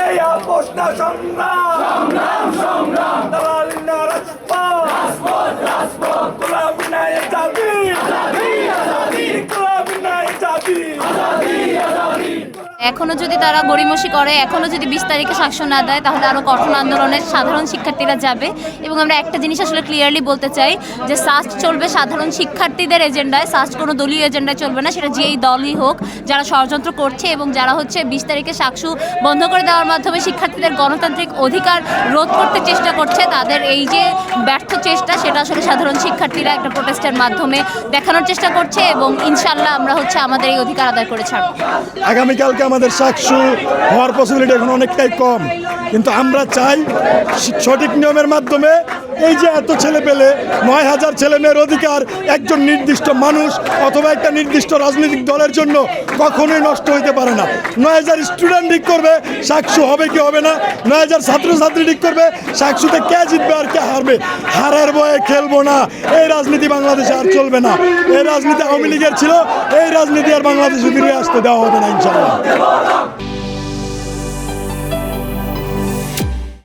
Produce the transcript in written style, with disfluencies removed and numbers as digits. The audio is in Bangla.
এই আপোষ না সংগ্রাম, দালালি না রাজপথ, গোলামি না এ জাতি, গোলামি না এ জাতি। এখনো যদি তারা গড়িমসি করে, এখনো যদি 20 তারিখে সাকষ্য না দেয়, তাহলে আরো কঠোর আন্দোলনে সাধারণ শিক্ষার্থীরা যাবে। এবং আমরা একটা জিনিস আসলে ক্লিয়ারলি বলতে চাই যে সাস্ট চলবে সাধারণ শিক্ষার্থীদের এজেন্ডায়, সাস্ট কোনো দলীয় এজেন্ডায় চলবে না। সেটা যেই দলই হোক, যারা ষড়যন্ত্র করছে এবং যারা হচ্ছে 20 তারিখে সাকষ্য বন্ধ করে দেওয়ার মাধ্যমে শিক্ষার্থীদের গণতান্ত্রিক অধিকার রোধ করতে চেষ্টা করছে, তাদের এই যে ব্যর্থ চেষ্টা, সেটা আসলে সাধারণ শিক্ষার্থীরা একটা প্রোটেস্টের মাধ্যমে দেখানোর চেষ্টা করছে। এবং ইনশাল্লাহ আমরা হচ্ছে আমাদের এই অধিকার আদায় করে ছাড়ব। আগামীকালকে আমাদের সাকষ্য হওয়ার পসিবিলিটি এখন অনেকটাই কম, কিন্তু আমরা চাই সঠিক নিয়মের মাধ্যমে এই যে এত ছেলে পেলে 9000 ছেলে মেয়ের অধিকার একজন নির্দিষ্ট মানুষ অথবা একটা নির্দিষ্ট রাজনৈতিক দলের জন্য কখনোই নষ্ট হইতে পারে না। 9000 স্টুডেন্ট ঠিক করবে সাকষ্য হবে কি হবে না, 9000 ছাত্রছাত্রী ঠিক করবে সাকষ্যতে কে জিতবে আর কে হারবে। হারার ভয়ে খেলবো না, এই রাজনীতি বাংলাদেশে আর চলবে না। এই রাজনীতি আওয়ামী লীগের ছিল, এই রাজনীতি আর বাংলাদেশে ফিরে আসতে দেওয়া হবে না ইনশাআল্লাহ।